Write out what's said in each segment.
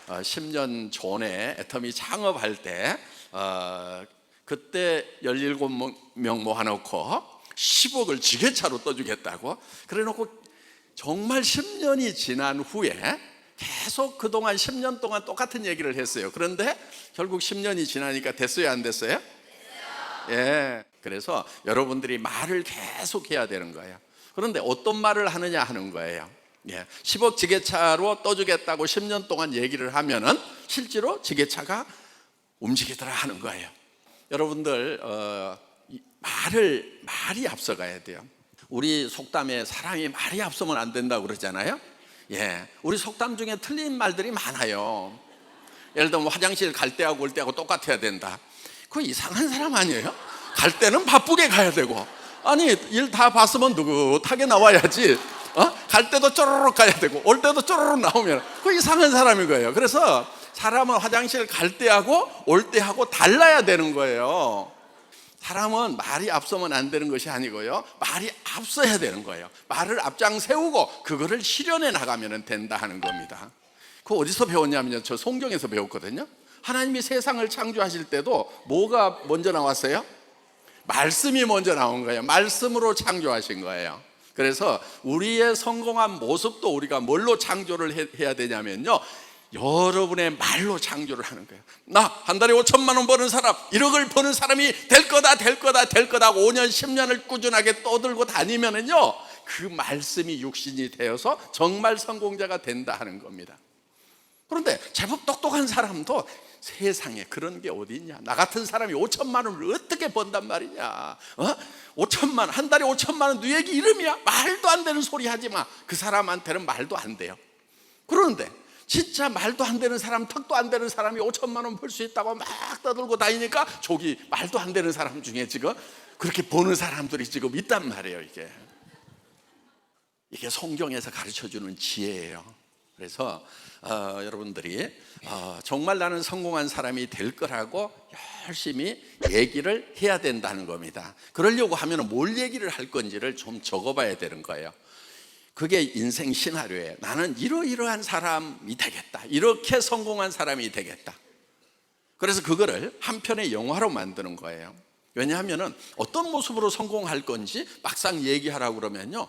10년 전에 애터미 창업할 때 그때 17명 모아놓고 10억을 지게차로 떠주겠다고 그래놓고 정말 10년이 지난 후에 계속 그동안 10년 동안 똑같은 얘기를 했어요. 그런데 결국 10년이 지나니까 됐어요, 안 됐어요? 예. 그래서 여러분들이 말을 계속 해야 되는 거예요. 그런데 어떤 말을 하느냐 하는 거예요. 예. 10억 지게차로 떠주겠다고 10년 동안 얘기를 하면은 실제로 지게차가 움직이더라 하는 거예요. 여러분들 말이 앞서가야 돼요. 우리 속담에 사람이 말이 앞서면 안 된다고 그러잖아요. 예, 우리 속담 중에 틀린 말들이 많아요. 예를 들면 화장실 갈 때하고 올 때하고 똑같아야 된다. 그거 이상한 사람 아니에요? 갈 때는 바쁘게 가야 되고, 아니 일 다 봤으면 느긋하게 나와야지. 갈 때도 쪼르륵 가야 되고 올 때도 쪼르륵 나오면 그거 이상한 사람인 거예요. 그래서 사람은 화장실 갈 때하고 올 때하고 달라야 되는 거예요. 사람은 말이 앞서면 안 되는 것이 아니고요, 말이 앞서야 되는 거예요. 말을 앞장 세우고 그거를 실현해 나가면 된다 하는 겁니다. 그거 어디서 배웠냐면요, 저 성경에서 배웠거든요. 하나님이 세상을 창조하실 때도 뭐가 먼저 나왔어요? 말씀이 먼저 나온 거예요. 말씀으로 창조하신 거예요. 그래서 우리의 성공한 모습도 우리가 뭘로 창조를 해야 되냐면요, 여러분의 말로 창조를 하는 거예요. 나 한 달에 5천만 원 버는 사람, 1억을 버는 사람이 될 거다 5년 10년을 꾸준하게 떠들고 다니면은요, 그 말씀이 육신이 되어서 정말 성공자가 된다 하는 겁니다. 그런데 제법 똑똑한 사람도 세상에 그런 게 어디 있냐. 나 같은 사람이 5천만 원을 어떻게 번단 말이냐. 5천만, 한 달에 5천만 원 네 얘기 이름이야? 말도 안 되는 소리 하지 마. 그 사람한테는 말도 안 돼요. 그런데 진짜 말도 안 되는 사람, 턱도 안 되는 사람이 5천만 원 벌 수 있다고 막 떠들고 다니니까 저기 말도 안 되는 사람 중에 지금 그렇게 버는 사람들이 지금 있단 말이에요. 이게 성경에서 가르쳐주는 지혜예요. 그래서 여러분들이 정말 나는 성공한 사람이 될 거라고 열심히 얘기를 해야 된다는 겁니다. 그러려고 하면 뭘 얘기를 할 건지를 좀 적어봐야 되는 거예요. 그게 인생 시나리오예요. 나는 이러이러한 사람이 되겠다, 이렇게 성공한 사람이 되겠다. 그래서 그거를 한 편의 영화로 만드는 거예요. 왜냐하면 어떤 모습으로 성공할 건지 막상 얘기하라고 그러면요,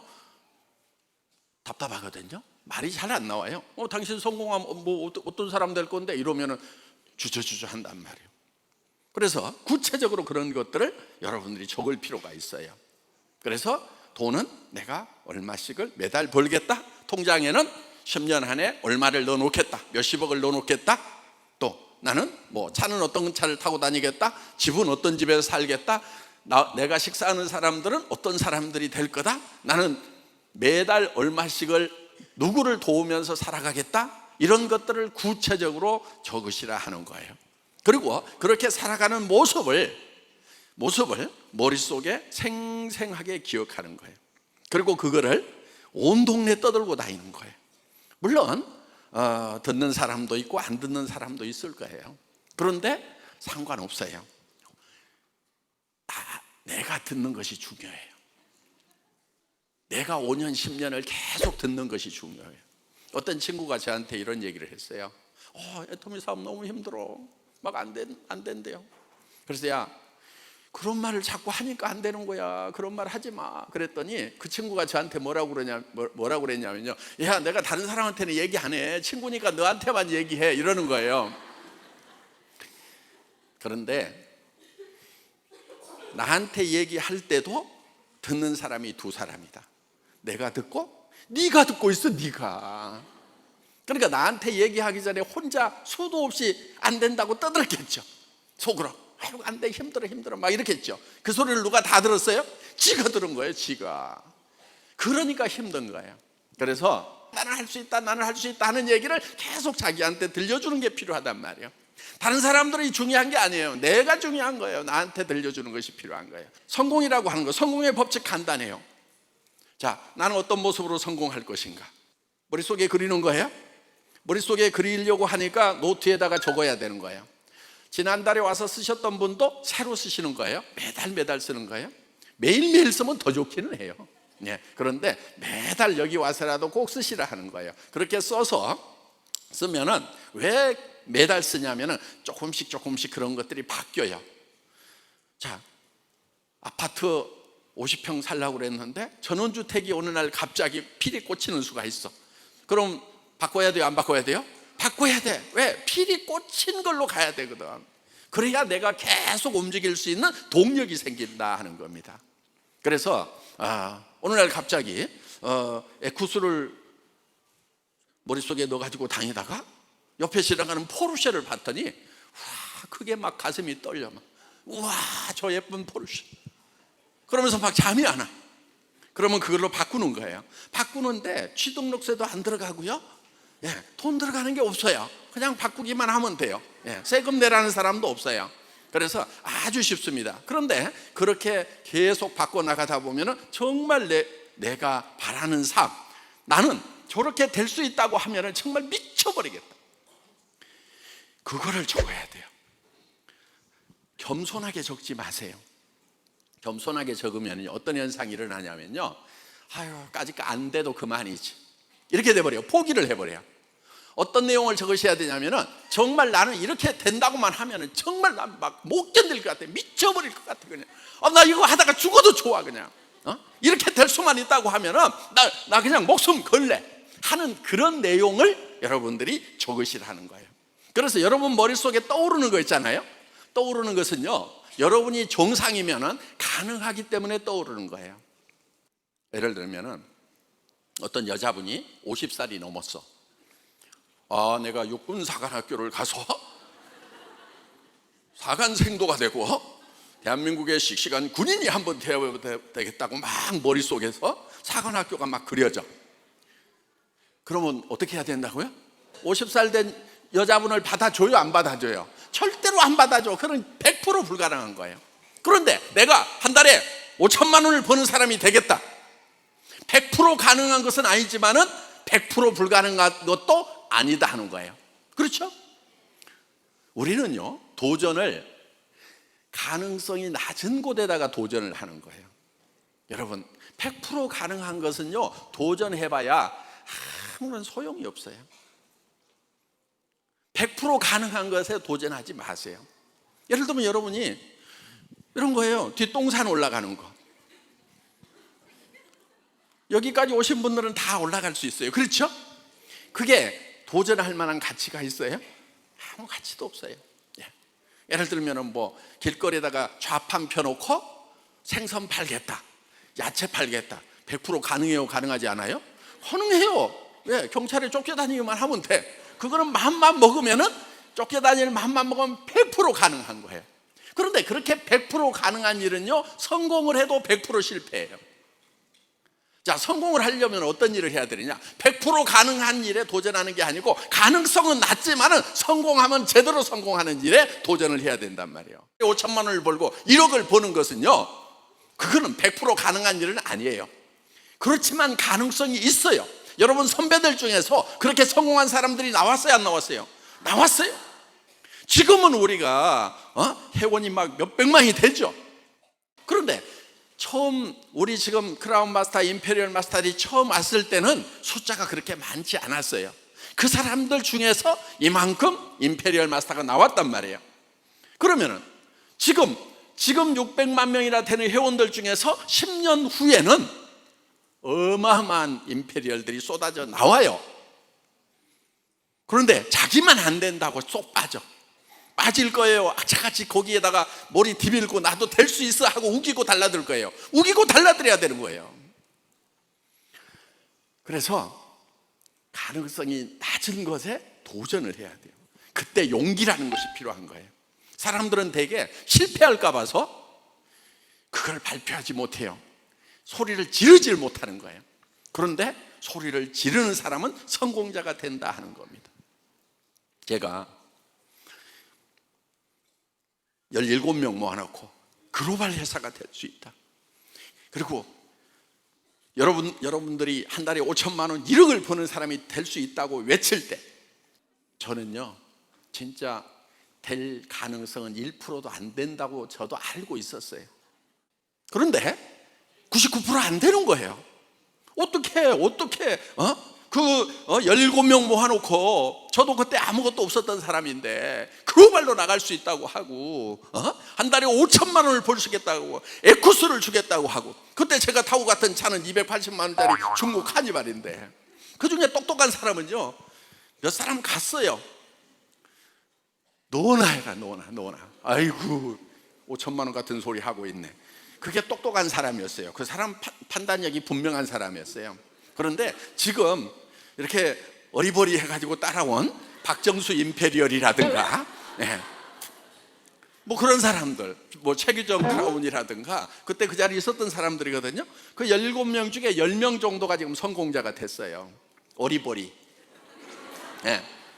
답답하거든요. 말이 잘 안 나와요. 당신 성공하면 뭐 어떤 사람 될 건데 이러면은 주저주저 한단 말이에요. 그래서 구체적으로 그런 것들을 여러분들이 적을 필요가 있어요. 그래서 돈은 내가 얼마씩을 매달 벌겠다. 통장에는 10년 안에 얼마를 넣어놓겠다. 몇십억을 넣어놓겠다. 또 나는 뭐 차는 어떤 차를 타고 다니겠다. 집은 어떤 집에서 살겠다. 내가 식사하는 사람들은 어떤 사람들이 될 거다. 나는 매달 얼마씩을 누구를 도우면서 살아가겠다. 이런 것들을 구체적으로 적으시라 하는 거예요. 그리고 그렇게 살아가는 모습을 머릿속에 생생하게 기억하는 거예요. 그리고 그거를 온 동네 떠들고 다니는 거예요. 물론 듣는 사람도 있고 안 듣는 사람도 있을 거예요. 그런데 상관없어요. 다 내가 듣는 것이 중요해요. 내가 5년 10년을 계속 듣는 것이 중요해요. 어떤 친구가 저한테 이런 얘기를 했어요. 애터미 사업 너무 힘들어, 막 안 된대요. 그래서 야, 그런 말을 자꾸 하니까 안 되는 거야. 그런 말 하지 마. 그랬더니 그 친구가 저한테 뭐라고 그랬냐면요, 야, 내가 다른 사람한테는 얘기 안 해. 친구니까 너한테만 얘기해. 이러는 거예요. 그런데 나한테 얘기할 때도 듣는 사람이 두 사람이다. 내가 듣고 네가 듣고 있어. 네가. 그러니까 나한테 얘기하기 전에 혼자 수도 없이 안 된다고 떠들었겠죠. 속으로 아이고 안 돼, 힘들어 막 이렇게 했죠. 그 소리를 누가 다 들었어요? 지가 들은 거예요. 지가. 그러니까 힘든 거예요. 그래서 나는 할 수 있다, 나는 할 수 있다 하는 얘기를 계속 자기한테 들려주는 게 필요하단 말이에요. 다른 사람들이 중요한 게 아니에요. 내가 중요한 거예요. 나한테 들려주는 것이 필요한 거예요. 성공이라고 하는 거, 성공의 법칙 간단해요. 자, 나는 어떤 모습으로 성공할 것인가? 머릿속에 그리는 거예요. 머릿속에 그리려고 하니까 노트에다가 적어야 되는 거예요. 지난달에 와서 쓰셨던 분도 새로 쓰시는 거예요. 매달 쓰는 거예요. 매일매일 쓰면 더 좋기는 해요. 그런데 매달 여기 와서라도 꼭 쓰시라 하는 거예요. 그렇게 써서 쓰면은 왜 매달 쓰냐면은 조금씩 그런 것들이 바뀌어요. 자, 아파트 50평 살려고 그랬는데 전원주택이 어느 날 갑자기 필이 꽂히는 수가 있어. 그럼 바꿔야 돼요? 안 바꿔야 돼요? 바꿔야 돼. 왜? 필이 꽂힌 걸로 가야 되거든. 그래야 내가 계속 움직일 수 있는 동력이 생긴다 하는 겁니다. 그래서 어느 날 갑자기 에쿠스를 머릿속에 넣어가지고 다니다가 옆에 지나가는 포르쉐를 봤더니 그게 막 가슴이 떨려. 우와, 저 예쁜 포르쉐. 그러면서 막 잠이 안 와. 그러면 그걸로 바꾸는 거예요. 바꾸는데 취등록세도 안 들어가고요, 돈 들어가는 게 없어요. 그냥 바꾸기만 하면 돼요. 세금 내라는 사람도 없어요. 그래서 아주 쉽습니다. 그런데 그렇게 계속 바꿔나가다 보면 정말 내가 바라는 삶, 나는 저렇게 될 수 있다고 하면 정말 미쳐버리겠다. 그거를 적어야 돼요. 겸손하게 적지 마세요. 겸손하게 적으면 어떤 현상이 일어나냐면요, 까짓 거 안 돼도 그만이지, 이렇게 돼버려요. 포기를 해버려요. 어떤 내용을 적으셔야 되냐면은 정말 나는 이렇게 된다고만 하면은 정말 난 막 못 견딜 것 같아. 미쳐버릴 것 같아. 그냥 나 이거 하다가 죽어도 좋아. 그냥 이렇게 될 수만 있다고 하면은 나 그냥 목숨 걸래 하는 그런 내용을 여러분들이 적으시라는 거예요. 그래서 여러분 머릿속에 떠오르는 거 있잖아요. 떠오르는 것은요, 여러분이 정상이면은 가능하기 때문에 떠오르는 거예요. 예를 들면은 어떤 여자분이 50살이 넘었어. 내가 육군사관학교를 가서 사관생도가 되고 대한민국의 씩씩한 군인이 한번 되어야 되겠다고 막 머릿속에서 사관학교가 막 그려져. 그러면 어떻게 해야 된다고요? 50살 된 여자분을 받아줘요? 안 받아줘요? 절대로 안 받아줘. 그건 100% 불가능한 거예요. 그런데 내가 한 달에 5천만 원을 버는 사람이 되겠다. 100% 가능한 것은 아니지만은 100% 불가능한 것도 아니다 하는 거예요. 그렇죠? 우리는요, 도전을 가능성이 낮은 곳에다가 도전을 하는 거예요. 여러분, 100% 가능한 것은요, 도전해봐야 아무런 소용이 없어요. 100% 가능한 것에 도전하지 마세요. 예를 들면 여러분이 이런 거예요. 뒷동산 올라가는 거. 여기까지 오신 분들은 다 올라갈 수 있어요. 그렇죠? 그게 도전할 만한 가치가 있어요? 아무 가치도 없어요. 예를 들면 뭐 길거리에다가 좌판 펴놓고 생선 팔겠다, 야채 팔겠다. 100% 가능해요? 가능하지 않아요? 가능해요. 왜? 경찰에 쫓겨다니기만 하면 돼. 그거는 마음만 먹으면은, 쫓겨다닐 마음만 먹으면 100% 가능한 거예요. 그런데 그렇게 100% 가능한 일은요, 성공을 해도 100% 실패해요. 자, 성공을 하려면 어떤 일을 해야 되느냐? 100% 가능한 일에 도전하는 게 아니고 가능성은 낮지만은 성공하면 제대로 성공하는 일에 도전을 해야 된단 말이에요. 5천만 원을 벌고 1억을 버는 것은요, 그거는 100% 가능한 일은 아니에요. 그렇지만 가능성이 있어요. 여러분 선배들 중에서 그렇게 성공한 사람들이 나왔어요, 안 나왔어요? 나왔어요. 지금은 우리가 회원이 막 몇백만이 되죠. 그런데 처음 우리 지금 크라운 마스터, 임페리얼 마스터들이 처음 왔을 때는 숫자가 그렇게 많지 않았어요. 그 사람들 중에서 이만큼 임페리얼 마스터가 나왔단 말이에요. 그러면은 지금 600만 명이나 되는 회원들 중에서 10년 후에는 어마어마한 임페리얼들이 쏟아져 나와요. 그런데 자기만 안 된다고 쏙 빠질 거예요. 악착같이 거기에다가 머리 디밀고 나도 될 수 있어 하고 우기고 달라들 거예요. 우기고 달라들어야 되는 거예요. 그래서 가능성이 낮은 것에 도전을 해야 돼요. 그때 용기라는 것이 필요한 거예요. 사람들은 대개 실패할까 봐서 그걸 발표하지 못해요. 소리를 지르질 못하는 거예요. 그런데 소리를 지르는 사람은 성공자가 된다 하는 겁니다. 제가 17명 모아놓고 글로벌 회사가 될 수 있다. 그리고 여러분들이 한 달에 5천만 원, 1억을 버는 사람이 될 수 있다고 외칠 때 저는요, 진짜 될 가능성은 1%도 안 된다고 저도 알고 있었어요. 그런데 99% 안 되는 거예요. 어떻게 17명 모아놓고, 저도 그때 아무것도 없었던 사람인데 글로벌로 나갈 수 있다고 하고, 한 달에 5천만 원을 벌 수 있겠다고, 에쿠스를 주겠다고 하고, 그때 제가 타고 갔던 차는 280만 원짜리 중국 카니발인데, 그 중에 똑똑한 사람은요, 몇 사람 갔어요. 노나 해라, 노나. 아이고, 5천만 원 같은 소리 하고 있네. 그게 똑똑한 사람이었어요. 그 사람 판단력이 분명한 사람이었어요. 그런데 지금 이렇게 어리버리 해가지고 따라온 박정수 임페리얼이라든가, 뭐 그런 사람들, 뭐 최규정 크라운이라든가, 그때 그 자리에 있었던 사람들이거든요. 그 17명 중에 10명 정도가 지금 성공자가 됐어요. 어리버리.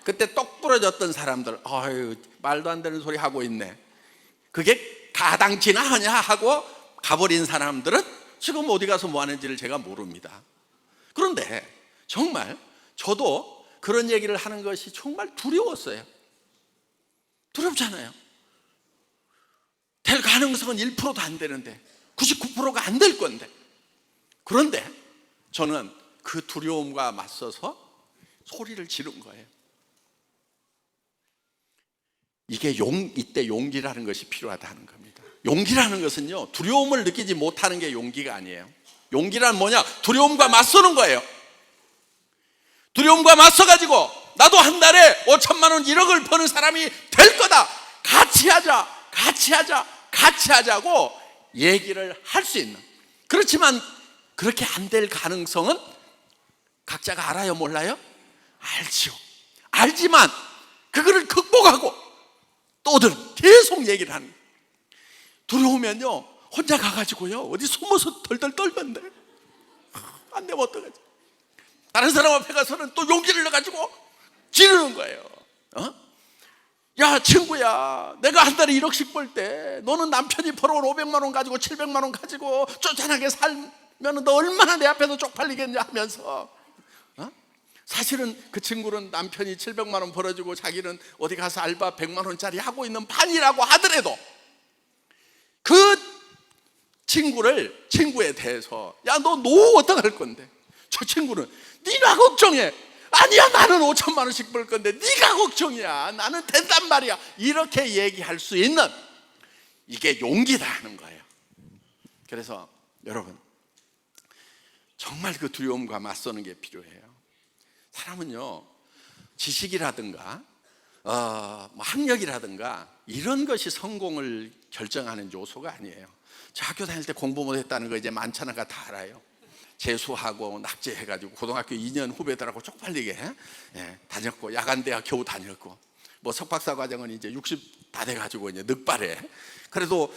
그때 똑 부러졌던 사람들, 아유, 말도 안 되는 소리 하고 있네. 그게 가당치나 하냐 하고 가버린 사람들은 지금 어디 가서 뭐 하는지를 제가 모릅니다. 그런데 정말 저도 그런 얘기를 하는 것이 정말 두려웠어요. 두렵잖아요. 될 가능성은 1%도 안 되는데, 99%가 안 될 건데. 그런데 저는 그 두려움과 맞서서 소리를 지른 거예요. 이때 용기라는 것이 필요하다는 겁니다. 용기라는 것은요, 두려움을 느끼지 못하는 게 용기가 아니에요. 용기란 뭐냐? 두려움과 맞서는 거예요. 두려움과 맞서가지고 나도 한 달에 5천만 원, 1억을 버는 사람이 될 거다. 같이 하자고 얘기를 할 수 있는. 그렇지만 그렇게 안 될 가능성은 각자가 알아요, 몰라요? 알죠. 알지만 그거를 극복하고 또들 계속 얘기를 하는. 두려우면요, 혼자 가가지고요, 어디 숨어서 덜덜 떨면 돼. 안 되면 어떡하지? 다른 사람 앞에 가서는 또 용기를 내가지고 지르는 거예요. 야, 친구야, 내가 한 달에 1억씩 벌 때 너는 남편이 벌어온 500만 원 가지고 700만 원 가지고 쫓아나게 살면 너 얼마나 내 앞에서 쪽팔리겠냐 하면서, 사실은 그 친구는 남편이 700만 원 벌어주고 자기는 어디 가서 알바 100만 원짜리 하고 있는 판이라고 하더라도 그 친구에 대해서, 야, 너 노후 어떡할 건데? 저 친구는 네가 걱정해. 아니야, 나는 5천만 원씩 벌 건데 네가 걱정이야. 나는 된단 말이야. 이렇게 얘기할 수 있는, 이게 용기다 하는 거예요. 그래서 여러분, 정말 그 두려움과 맞서는 게 필요해요. 사람은요, 지식이라든가 학력이라든가 이런 것이 성공을 결정하는 요소가 아니에요. 저 학교 다닐 때 공부 못했다는 거 이제 만천하가 다 알아요. 재수하고 낙제해가지고 고등학교 2년 후배들하고 쪽팔리게 다녔고, 야간대학 겨우 다녔고, 뭐 석박사 과정은 이제 60 다 돼가지고 이제 늑발해. 그래도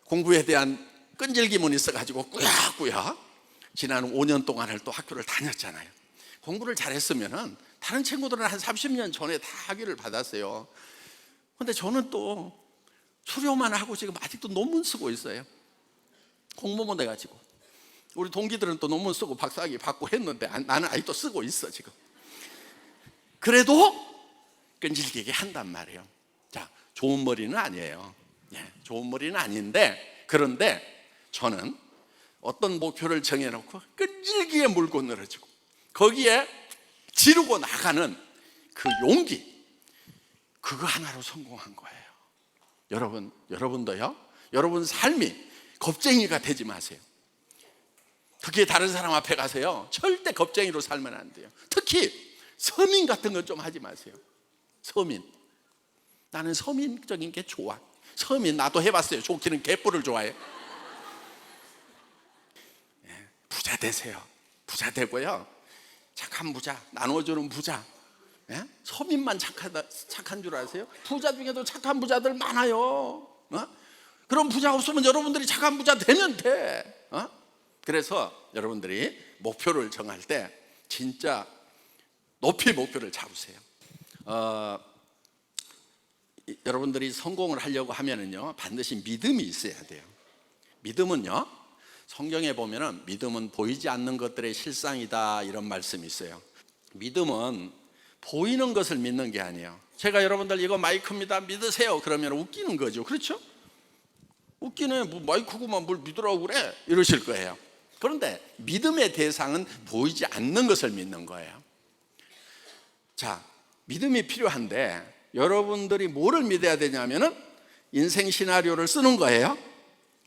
공부에 대한 끈질김은 있어가지고 꾸역꾸역 지난 5년 동안을 또 학교를 다녔잖아요. 공부를 잘했으면은 다른 친구들은 한 30년 전에 다 학위를 받았어요. 근데 저는 또 수료만 하고 지금 아직도 논문 쓰고 있어요. 공무원 돼가지고. 우리 동기들은 또 논문 쓰고 박사학위 받고 했는데 나는 아직도 쓰고 있어 지금. 그래도 끈질기게 한단 말이에요. 자, 좋은 머리는 아니에요. 좋은 머리는 아닌데, 그런데 저는 어떤 목표를 정해놓고 끈질기게 물고 늘어지고 거기에 지르고 나가는 그 용기, 그거 하나로 성공한 거예요. 여러분도요, 여러분 삶이 겁쟁이가 되지 마세요. 특히 다른 사람 앞에 가서요, 절대 겁쟁이로 살면 안 돼요. 특히 서민 같은 건 좀 하지 마세요. 서민, 나는 서민적인 게 좋아. 서민 나도 해봤어요. 좋기는 개뿔을 좋아해. 부자 되세요. 부자 되고요, 착한 부자, 나눠주는 부자. 서민만 착한 줄 아세요? 부자 중에도 착한 부자들 많아요. 그런 부자 없으면 여러분들이 착한 부자 되면 돼. 그래서 여러분들이 목표를 정할 때 진짜 높이 목표를 잡으세요. 여러분들이 성공을 하려고 하면은요, 반드시 믿음이 있어야 돼요. 믿음은요, 성경에 보면은 믿음은 보이지 않는 것들의 실상이다, 이런 말씀이 있어요. 믿음은 보이는 것을 믿는 게 아니에요. 제가 여러분들 이거 마이크입니다, 믿으세요, 그러면 웃기는 거죠. 그렇죠? 웃기네, 뭐 마이크구만 뭘 믿으라고 그래, 이러실 거예요. 그런데 믿음의 대상은 보이지 않는 것을 믿는 거예요. 자, 믿음이 필요한데 여러분들이 뭐를 믿어야 되냐면은 인생 시나리오를 쓰는 거예요.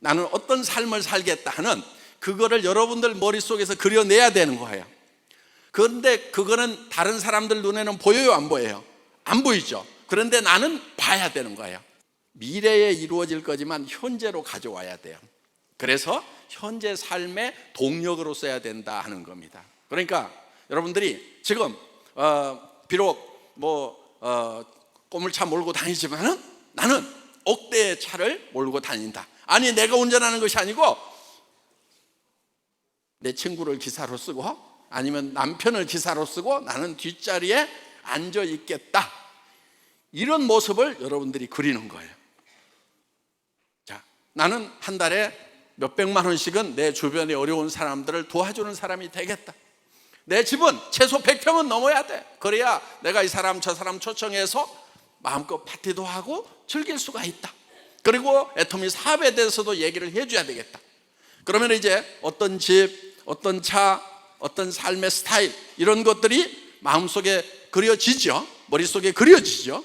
나는 어떤 삶을 살겠다 하는 그거를 여러분들 머릿속에서 그려내야 되는 거예요. 그런데 그거는 다른 사람들 눈에는 보여요, 안 보여요? 안 보이죠. 그런데 나는 봐야 되는 거예요. 미래에 이루어질 거지만 현재로 가져와야 돼요. 그래서 현재 삶의 동력으로 써야 된다 하는 겁니다. 그러니까 여러분들이 지금 비록 꼬물차 몰고 다니지만은 나는 억대의 차를 몰고 다닌다. 아니, 내가 운전하는 것이 아니고 내 친구를 기사로 쓰고 아니면 남편을 기사로 쓰고 나는 뒷자리에 앉아 있겠다. 이런 모습을 여러분들이 그리는 거예요. 자, 나는 한 달에 몇백만 원씩은 내 주변에 어려운 사람들을 도와주는 사람이 되겠다. 내 집은 최소 100평은 넘어야 돼. 그래야 내가 이 사람 저 사람 초청해서 마음껏 파티도 하고 즐길 수가 있다. 그리고 애터미 사업에 대해서도 얘기를 해줘야 되겠다. 그러면 이제 어떤 집, 어떤 차, 어떤 삶의 스타일 이런 것들이 마음속에 그려지죠. 머릿속에 그려지죠.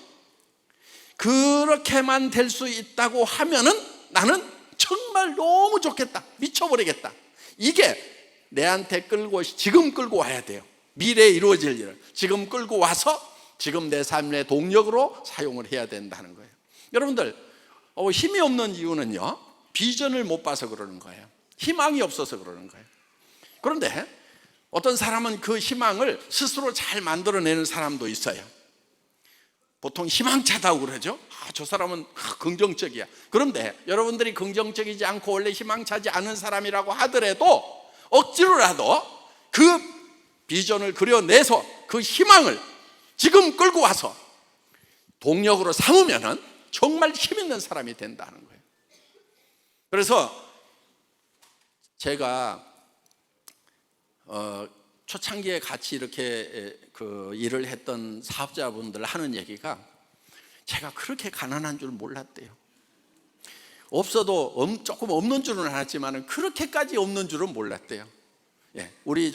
그렇게만 될 수 있다고 하면은 나는 정말 너무 좋겠다. 미쳐버리겠다. 이게 내한테 지금 끌고 와야 돼요. 미래에 이루어질 일을 지금 끌고 와서 지금 내 삶의 동력으로 사용을 해야 된다는 거예요. 여러분들 힘이 없는 이유는요, 비전을 못 봐서 그러는 거예요. 희망이 없어서 그러는 거예요. 그런데 어떤 사람은 그 희망을 스스로 잘 만들어내는 사람도 있어요. 보통 희망차다고 그러죠. 저 사람은 긍정적이야. 그런데 여러분들이 긍정적이지 않고 원래 희망차지 않은 사람이라고 하더라도 억지로라도 그 비전을 그려내서 그 희망을 지금 끌고 와서 동력으로 삼으면은 정말 힘 있는 사람이 된다는 거예요. 그래서 제가 초창기에 같이 이렇게 그 일을 했던 사업자분들 하는 얘기가 제가 그렇게 가난한 줄 몰랐대요. 없어도 조금 없는 줄은 알았지만 그렇게까지 없는 줄은 몰랐대요. 예, 우리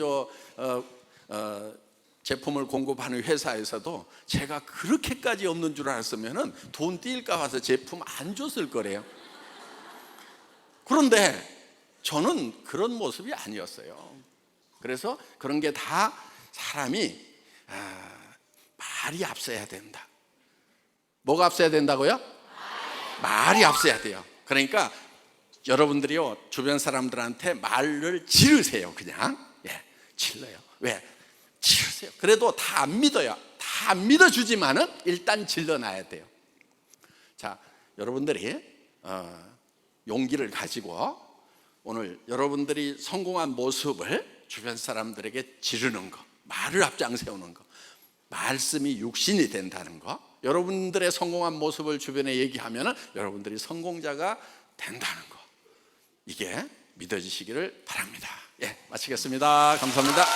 제품을 공급하는 회사에서도 제가 그렇게까지 없는 줄 알았으면 돈 뛸까 봐서 제품 안 줬을 거래요. 그런데 저는 그런 모습이 아니었어요. 그래서 그런 게 다 사람이 말이 앞서야 된다. 뭐가 앞서야 된다고요? 말이 앞서야 돼요. 그러니까 여러분들이요, 주변 사람들한테 말을 지르세요. 그냥 질러요. 왜? 지르세요. 그래도 다 안 믿어요. 다 안 믿어주지만은 일단 질러놔야 돼요. 자, 여러분들이 용기를 가지고 오늘 여러분들이 성공한 모습을 주변 사람들에게 지르는 거, 말을 앞장세우는 거, 말씀이 육신이 된다는 거, 여러분들의 성공한 모습을 주변에 얘기하면 여러분들이 성공자가 된다는 거, 이게 믿어지시기를 바랍니다. 마치겠습니다. 감사합니다.